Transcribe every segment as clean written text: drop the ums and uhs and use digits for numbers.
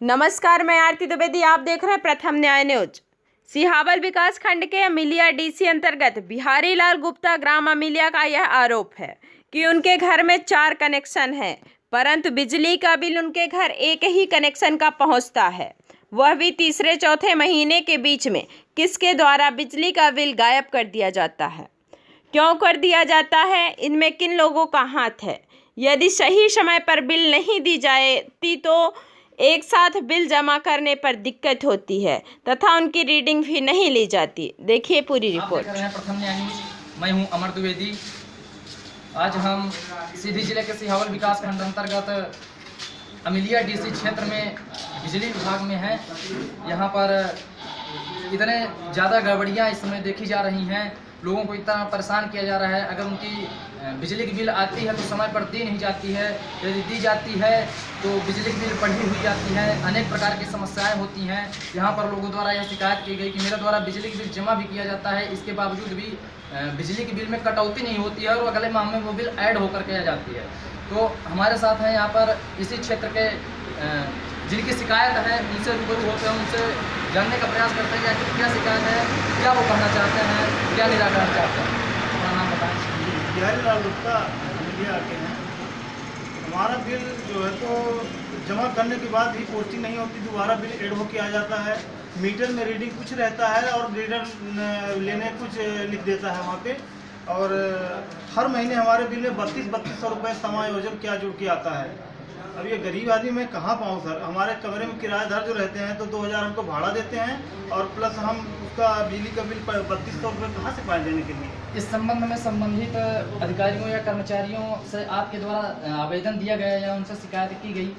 नमस्कार, मैं आरती द्विवेदी। आप देख रहे हैं प्रथम न्याय न्यूज। सिहावल विकास खंड के अमिलिया डीसी अंतर्गत बिहारी लाल गुप्ता ग्राम अमिलिया का यह आरोप है कि उनके घर में 4 कनेक्शन हैं, परंतु बिजली का बिल उनके घर एक ही कनेक्शन का पहुंचता है, वह भी तीसरे चौथे महीने के बीच में। किसके द्वारा बिजली का बिल गायब कर दिया जाता है, क्यों कर दिया जाता है, इनमें किन लोगों का हाथ है? यदि सही समय पर बिल नहीं दी जाती तो एक साथ बिल जमा करने पर दिक्कत होती है तथा उनकी रीडिंग भी नहीं ली जाती। देखिए पूरी रिपोर्ट। आप देख रहे हैं प्रथम न्याय न्यूज। मैं हूं अमर द्विवेदी। आज हम सीधी जिले के सिहावल विकास खंड अंतर्गत अमिलिया डीसी क्षेत्र में बिजली विभाग में हैं। यहां पर इतने ज़्यादा गड़बड़ियां इस समय देखी जा रही हैं, लोगों को इतना परेशान किया जा रहा है। अगर उनकी बिजली की बिल आती है तो समय पर दी नहीं जाती है, यदि दी जाती है तो बिजली की बिल बढ़ी हुई जाती है। अनेक प्रकार की समस्याएं होती हैं। यहाँ पर लोगों द्वारा यह शिकायत की गई कि मेरे द्वारा बिजली की बिल जमा भी किया जाता है, इसके बावजूद भी बिजली की बिल में कटौती नहीं होती है और अगले माह में वो बिल ऐड होकर के आ जाती है। तो हमारे साथ हैं यहाँ पर इसी क्षेत्र के जिनकी शिकायत है, उनसे रूबरू होते हैं, उनसे जानने का प्रयास करते हैं कि आखिर क्या शिकायत है, क्या वो कहना चाहते हैं, क्या निराकरण चाहते हैं। अपना नाम बताएं। बिहारी लाल गुप्ता अमिलिया के हैं। हमारा बिल जो है तो जमा करने के बाद भी पोस्टिंग नहीं होती, दोबारा बिल ऐड होके आ जाता है। मीटर में रीडिंग कुछ रहता है और रीडर लेने कुछ लिख देता है वहाँ पे। और हर महीने हमारे बिल में 3200 रुपये समायोजन क्या जुड़ के आता है। अब ये गरीब आदमी मैं कहाँ पाऊँ सर? हमारे कमरे में किराएदार जो रहते हैं तो 2000 हमको भाड़ा देते हैं और प्लस हम उसका बिजली का बिल 3200 रुपये कहाँ से पाए देने के लिए। इस संबंध में संबंधित अधिकारियों या कर्मचारियों से आपके द्वारा आवेदन दिया गया या उनसे शिकायत की गई?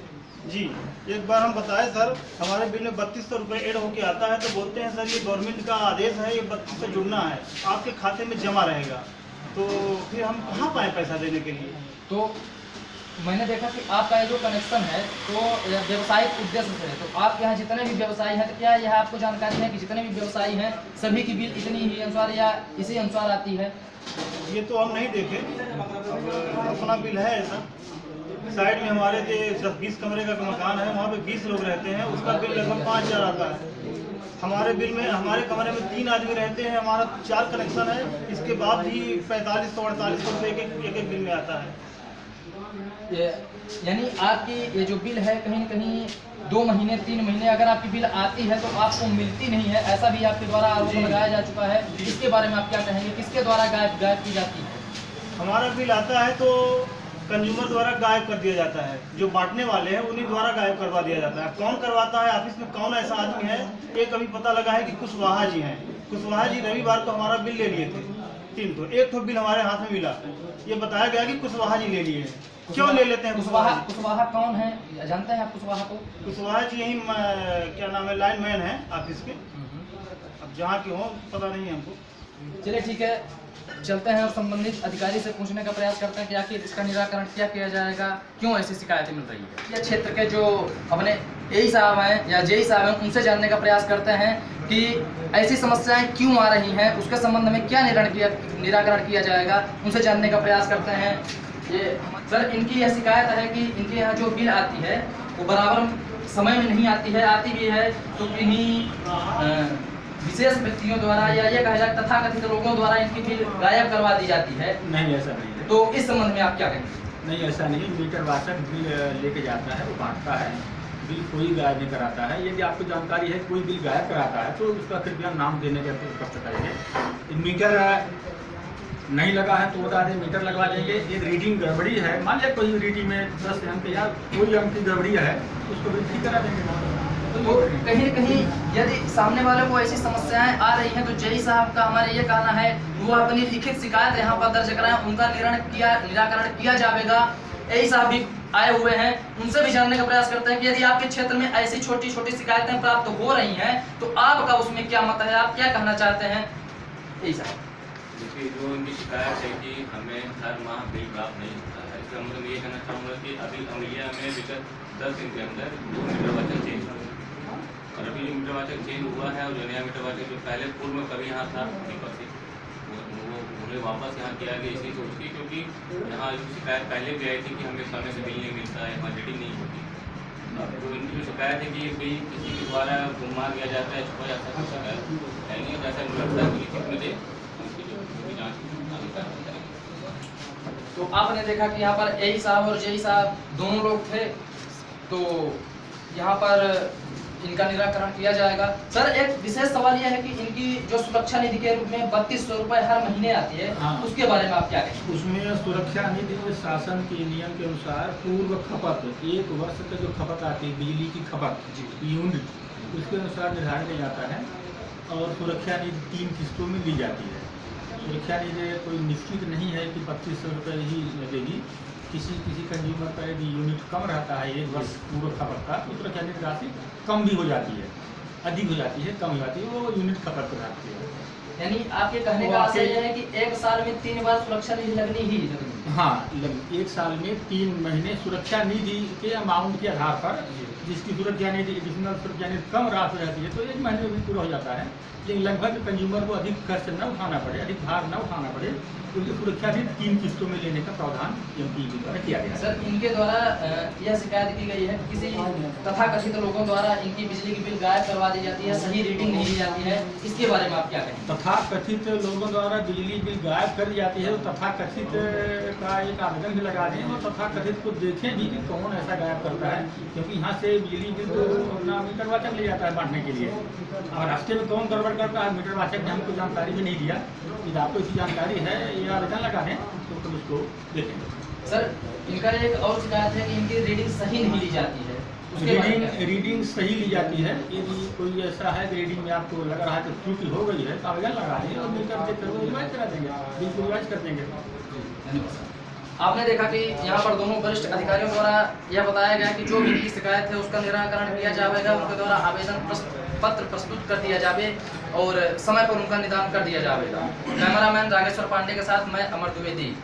जी, एक बार हम बताएं सर, हमारे बिल में 3200 रुपये ऐड होके आता है तो बोलते हैं सर ये गवर्नमेंट का आदेश है, ये 3200 जुड़ना है, आपके खाते में जमा रहेगा। तो फिर हम कहाँ पाएँ पैसा देने के लिए? तो मैंने देखा कि आपका ये जो कनेक्शन है तो व्यवसायिक उद्देश्य से है, तो आपके यहाँ जितने भी व्यवसायी हैं, तो क्या यह आपको जानकारी है कि जितने भी व्यवसायी हैं सभी की बिल इतनी ही अनुसार या इसी अनुसार आती है? ये तो हम नहीं देखे। अब अपना बिल है ऐसा, साइड में हमारे जो 10-20 कमरे का मकान है, वहाँ पे 20 लोग रहते हैं, उसका बिल लगभग 5000 आता है। हमारे बिल में, हमारे कमरे में 3 आदमी रहते हैं, हमारा 4 कनेक्शन है, इसके बाद भी 4500-4800 रुपये एक बिल में आता है। यानी आपकी ये जो बिल है कहीं न कहीं 2 महीने 3 महीने अगर आपकी बिल आती है तो आपको मिलती नहीं है, ऐसा भी आपके द्वारा आरोप लगाया जा चुका है। इसके बारे में आप क्या कहेंगे, किसके द्वारा गायब की जाती है? हमारा बिल आता है तो कंज्यूमर द्वारा गायब कर दिया जाता है, जो बांटने वाले हैं उन्हीं द्वारा गायब करवा दिया जाता है। कौन करवाता है, ऑफिस में कौन ऐसा आदमी है? एक अभी पता लगा है कि कुशवाहा जी हैं। कुशवाहा जी रविवार को हमारा बिल ले लिए थे 3 तो, एक तो बिल हमारे हाथ में मिला। ये बताया गया कि कुशवाहा जी ले लिए। क्यों ले लेते हैं कुशवाहा कौन है, जानते हैं आप कुशवाहा को? कुशवाहा जी यही क्या नाम है, लाइन मैन है ऑफिस के। अब जहाँ के हो पता नहीं है हमको। चलिए ठीक है, चलते हैं और संबंधित अधिकारी से पूछने का प्रयास करते हैं कि आखिर इसका निराकरण क्या किया जाएगा, क्यों ऐसी शिकायतें मिल रही है। यह क्षेत्र के जो अपने एई साहब हैं या जेई साहब हैं, उनसे जानने का प्रयास करते हैं कि ऐसी समस्याएं क्यों आ रही हैं, उसके संबंध में क्या निराकरण किया जाएगा, उनसे जानने का प्रयास करते हैं। ये सर, इनकी यह शिकायत है कि इनके यहाँ जो बिल आती है वो बराबर समय में नहीं आती है, आती भी है तो किन्हीं विशेष व्यक्तियों द्वारा या ये कहा जाए तथाकथित लोगों द्वारा इनकी बिल गायब करवा दी जाती है। नहीं, ऐसा नहीं है। तो इस संबंध में आप क्या कहेंगे? नहीं, ऐसा नहीं। मीटर वाचक बिल लेके जाता है, वो बांटता है, बिल कोई गायब नहीं कराता है। यदि आपको जानकारी है कोई बिल गायब कराता है तो उसका कृपया नाम देने का कष्ट करेंगे। मीटर नहीं लगा है तो बता दें, मीटर लगवा देंगे। एक रीडिंग गड़बड़ी है, मान लिया कोई रीडिंग में 10 अंक या कोई अंक की गड़बड़ी है, उसको भी ठीक करा देंगे। तो कहीं न कहीं यदि सामने वालों को ऐसी समस्याएं आ रही हैं तो जेई साहब का हमारे ये कहना है वो अपनी लिखित शिकायत यहाँ पर दर्ज कराएं, उनका निराकरण किया जाएगा। एई साहब भी आए हुए हैं, उनसे भी जानने का प्रयास करते हैं कि यदि आपके क्षेत्र में ऐसी छोटी छोटी शिकायतें प्राप्त हो रही हैं तो आपका उसमें क्या मत है, आप क्या कहना चाहते हैं? एई साहब, देखिए, जो उनकी शिकायत है कि हमें हर माह बिल प्राप्त नहीं होता है, इसका मतलब ये कहना चाहूँगा कि अभी अमिलिया में विगत 10 दिन के अंदर 2 मीटर वाचक चेंज हुआ और अभी जो मीटर वाचक चेंज हुआ है और जो नया मीटर वाचक जो पहले पूर्व में कभी यहाँ था दीपक से, वो उन्हें वापस यहाँ किया गया इसी सोच के, क्योंकि यहाँ जो शिकायत पहले भी आई थी कि हमें समय से बिल नहीं मिलता है, हमारी रीडिंग नहीं होती। तो इनकी जो शिकायत है कि भाई किसी के द्वारा गुमान किया जाता है, छुपा जाता है, कोई शिकायत है नहीं, जैसा मुझे लगता है कि लिखित में दे उनकी जो जाँच आगे करेंगे। तो आपने देखा कि यहाँ पर एई साहब और जेई साहब दोनों लोग थे, तो यहाँ पर इनका निराकरण किया जाएगा। सर, एक विशेष सवाल यह है कि इनकी जो सुरक्षा निधि के रूप में 3200 रुपये हर महीने आती है, हाँ। उसके बारे में आप क्या कहेंगे? उसमें सुरक्षा निधि में शासन के नियम के अनुसार पूर्व खपत 1 वर्ष का जो खपत आती है बिजली की खपत यूनिट, उसके अनुसार निर्धारण किया जाता है और सुरक्षा निधि 3 किस्तों में दी जाती है। सुरक्षा निधि कोई निश्चित नहीं है कि 3200 रुपये ही लगेगी। किसी कंज्यूमर का यदि यूनिट कम रहता है 1 वर्ष पूर्व खपत का, तो सुरक्षा निधि राशि कम भी हो जाती है, अधिक हो जाती है, कम हो जाती है, वो यूनिट खपत पर रहती है। यानी आपके कहने का आशय यह है कि 1 साल में 3 बार सुरक्षा निधि लगनी ही लगनी। हाँ, 1 साल में 3 महीने सुरक्षा निधि के अमाउंट के आधार पर जिसकी सुरक्षा निधि एडिशनल सुरक्षा निधि कम राशि रहती है तो 1 महीने में भी पूरा हो जाता है। लेकिन लगभग कंज्यूमर को अधिक खर्च न उठाना पड़े, अधिक भार न उठाना पड़े, क्योंकि सुरक्षा निधि 3 किस्तों में लेने का प्रावधान एमपीईबी द्वारा किया गया है। सर, इनके द्वारा यह शिकायत की गई है कि किसी तथाकथित लोगों द्वारा इनकी बिजली की बिल गायब करवा दी जाती है, सही रीडिंग नहीं ली जाती है, इसके बारे में आप क्या कहेंगे? तथाकथित लोगों द्वारा बिजली बिल गायब कर दी जाती है, तो तथाकथित का एक आवेदन भी लगा दें और तथाकथित को देखें भी कि कौन ऐसा गायब करता है, क्योंकि यहाँ से बिजली बिल तो अपना मीटर वाचक ले जाता है बांटने के लिए, और रास्ते में कौन गड़बड़ करता है मीटर वाचक ने हमको जानकारी भी नहीं दिया। यदि आपको इसकी जानकारी है, ये आवेदन लगा दें तो तुम उसको देखेंगे। सर, इनका एक और शिकायत है कि इनकी रीडिंग सही नहीं ली जाती है, उसके बारे में क्या? रीडिंग सही ली जाती है। यदि कोई ऐसा है कि रीडिंग में आपको लग रहा है कि त्रुटि हो गई है तो आवेदन लगा देंगे और मीटर चेक करके रिवाइज करा देंगे, बिल को रिवाइज कर देंगे। धन्यवाद सर। आपने देखा कि यहाँ पर दोनों वरिष्ठ अधिकारियों द्वारा यह बताया गया कि जो भी इनकी शिकायत है उसका निराकरण किया जाएगा, उनके द्वारा आवेदन पत्र प्रस्तुत कर दिया जावे और समय पर उनका निदान कर दिया जाएगा। कैमरामैन रागेश्वर पांडे के साथ मैं अमर द्विवेदी।